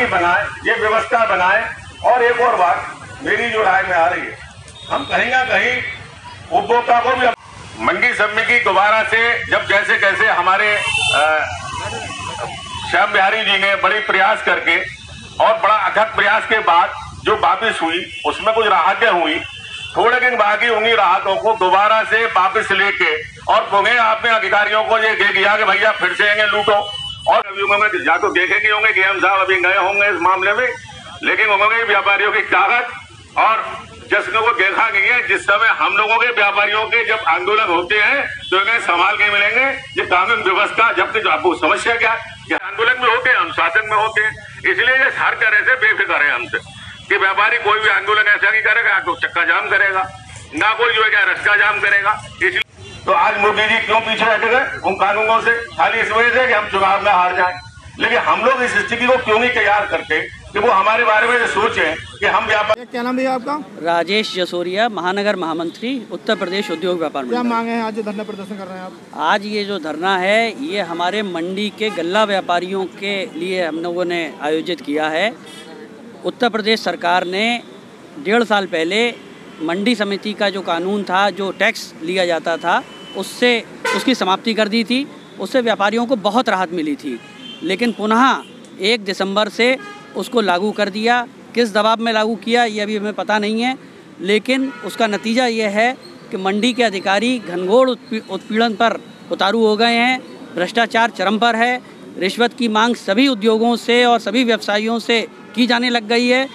प्रणाली बनाए, ये व्यवस्था बनाए। और एक और बात मेरी जो राय में आ रही है, हम कहीं ना कहीं उपभोक्ता को भी मंडी समिति दोबारा से जब जैसे कैसे हमारे श्याम बिहारी जी ने बड़े प्रयास करके और बड़ा अथक प्रयास के बाद जो वापिस हुई उसमें कुछ राहतें हुई, थोड़े दिन बाकी उन्हीं राहतों को दोबारा से वापस लेके और पुणे आपने अधिकारियों को ये दे दिया कि भैया फिर से आएंगे लूटो। और अभी उन्होंने या तो देखेंगे होंगे डीएम साहब अभी गए होंगे इस मामले में, लेकिन उन्होंने व्यापारियों की ताकत और जश्न को देखा नहीं है। जिस समय हम लोगों के व्यापारियों के जब आंदोलन होते हैं तो इन्हें संभाल के मिलेंगे। ये कानून व्यवस्था जब तक आपको समस्या क्या है, आंदोलन में होते हैं, अनुशासन में होते हैं, इसलिए ये हर तरह से बेफिक्र है हमसे कि व्यापारी कोई भी आंदोलन ऐसा नहीं करेगा, तो चक्का जाम करेगा, ना कोई जो है क्या रास्ता जाम करेगा। इसलिए तो आज मोदी जी क्यों पीछे हट गए उन कानूनों से? खाली इस वजह से कि हम चुनाव में हार जाएं। लेकिन हम लोग इस स्थिति को क्यों नहीं तैयार करते कि वो हमारे बारे में सोचें कि हम व्यापार। क्या नाम है आपका? राजेश जसोरिया, महानगर महामंत्री, उत्तर प्रदेश उद्योग व्यापार मंडल। क्या मांगे हैं आज जो धरना प्रदर्शन कर रहे हैं आप? आज ये जो धरना है ये हमारे मंडी के गल्ला व्यापारियों के लिए हम लोगों ने आयोजित किया है। उत्तर प्रदेश सरकार ने 1.5 साल पहले मंडी समिति का जो कानून था, जो टैक्स लिया जाता था, उसकी समाप्ति कर दी थी। उससे व्यापारियों को बहुत राहत मिली थी, लेकिन पुनः 1 दिसंबर से उसको लागू कर दिया। किस दबाव में लागू किया ये अभी हमें पता नहीं है, लेकिन उसका नतीजा ये है कि मंडी के अधिकारी घनघोर उत्पीड़न पर उतारू हो गए हैं। भ्रष्टाचार चरम पर है। रिश्वत की मांग सभी उद्योगों से और सभी व्यवसायियों से की जाने लग गई है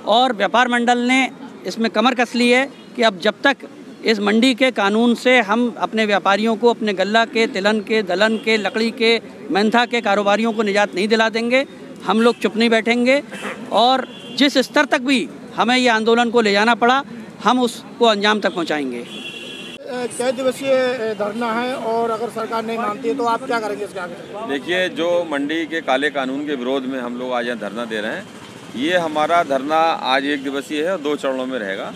और व्यापार मंडल ने इसमें कमर कस ली है कि अब जब तक इस मंडी के कानून से हम अपने व्यापारियों को, अपने गल्ला के, तिलन के, दलहन के, लकड़ी के, मेंथा के कारोबारियों को निजात नहीं दिला देंगे, हम लोग चुप नहीं बैठेंगे। और जिस स्तर तक भी हमें ये आंदोलन को ले जाना पड़ा, हम उसको अंजाम तक पहुंचाएंगे। कई दिवसीय धरना है और अगर सरकार नहीं मानती है तो आप क्या करेंगे इसके आगे? देखिए, जो मंडी के काले कानून के विरोध में हम लोग आज यहाँ धरना दे रहे हैं, ये हमारा धरना आज 1 दिवसीय है और 2 चरणों में रहेगा।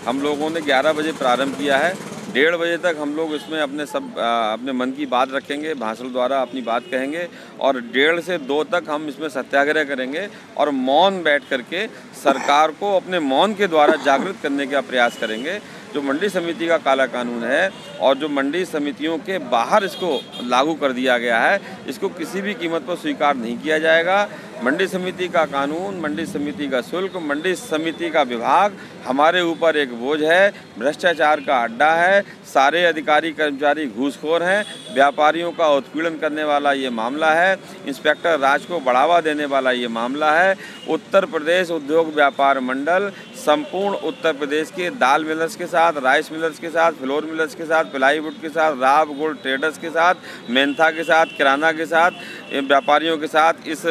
हम लोगों ने 11 बजे प्रारंभ किया है। 1:30 बजे तक हम लोग इसमें अपने मन की बात रखेंगे, भाषण द्वारा अपनी बात कहेंगे और 1:30 से 2 तक हम इसमें सत्याग्रह करेंगे और मौन बैठ करके सरकार को अपने मौन के द्वारा जागृत करने का प्रयास करेंगे। जो मंडी समिति का काला कानून है और जो मंडी समितियों के बाहर इसको लागू कर दिया गया है, इसको किसी भी कीमत पर स्वीकार नहीं किया जाएगा। मंडी समिति का कानून, मंडी समिति का शुल्क, मंडी समिति का विभाग हमारे ऊपर एक बोझ है, भ्रष्टाचार का अड्डा है, सारे अधिकारी कर्मचारी घूसखोर हैं, व्यापारियों का उत्पीड़न करने वाला ये मामला है, इंस्पेक्टर राज को बढ़ावा देने वाला ये मामला है। उत्तर प्रदेश उद्योग व्यापार मंडल संपूर्ण उत्तर प्रदेश के दाल मिलर्स के साथ, राइस मिलर्स के साथ, फ्लोर मिलर्स के साथ, प्लाईवुड के साथ, राव गोल्ड ट्रेडर्स के साथ, मेंथा के साथ, किराना के साथ, व्यापारियों के साथ इस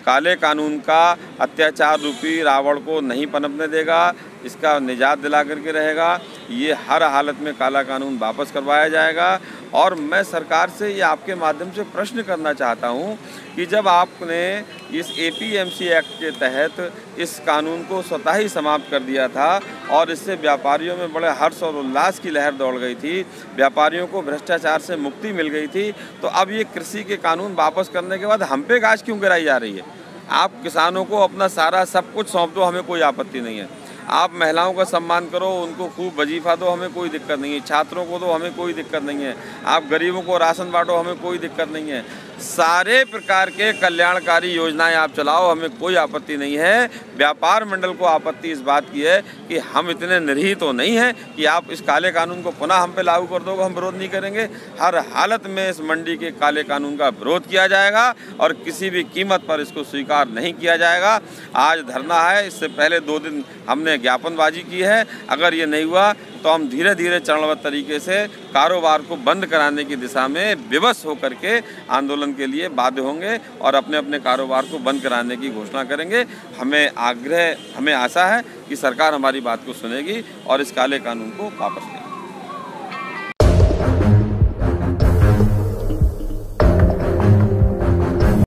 काले कानून का अत्याचार रूपी रावण को नहीं पनपने देगा, इसका निजात दिला करके रहेगा। ये हर हालत में काला कानून वापस करवाया जाएगा। और मैं सरकार से ये आपके माध्यम से प्रश्न करना चाहता हूँ कि जब आपने इस APMC एक्ट के तहत इस कानून को स्वतः ही समाप्त कर दिया था और इससे व्यापारियों में बड़े हर्ष और उल्लास की लहर दौड़ गई थी, व्यापारियों को भ्रष्टाचार से मुक्ति मिल गई थी, तो अब ये कृषि के कानून वापस करने के बाद हम पे गाज क्यों गिराई जा रही है? आप किसानों को अपना सारा सब कुछ सौंप दो, हमें कोई आपत्ति नहीं है। आप महिलाओं का सम्मान करो, उनको खूब वजीफा दो, हमें कोई दिक्कत नहीं है। छात्रों को दो, हमें कोई दिक्कत नहीं है। आप गरीबों को राशन बांटो, हमें कोई दिक्कत नहीं है। सारे प्रकार के कल्याणकारी योजनाएं आप चलाओ, हमें कोई आपत्ति नहीं है। व्यापार मंडल को आपत्ति इस बात की है कि हम इतने निरीह तो नहीं हैं कि आप इस काले कानून को पुनः हम पे लागू कर दोगे, हम विरोध नहीं करेंगे। हर हालत में इस मंडी के काले कानून का विरोध किया जाएगा और किसी भी कीमत पर इसको स्वीकार नहीं किया जाएगा। आज धरना है, इससे पहले 2 दिन हमने ज्ञापनबाजी की है। अगर ये नहीं हुआ तो हम धीरे धीरे चरणबद्ध तरीके से कारोबार को बंद कराने की दिशा में विवश होकर के आंदोलन के लिए बाध्य होंगे और अपने अपने कारोबार को बंद कराने की घोषणा करेंगे। हमें आशा है कि सरकार हमारी बात को सुनेगी और इस काले कानून को वापस लेगी।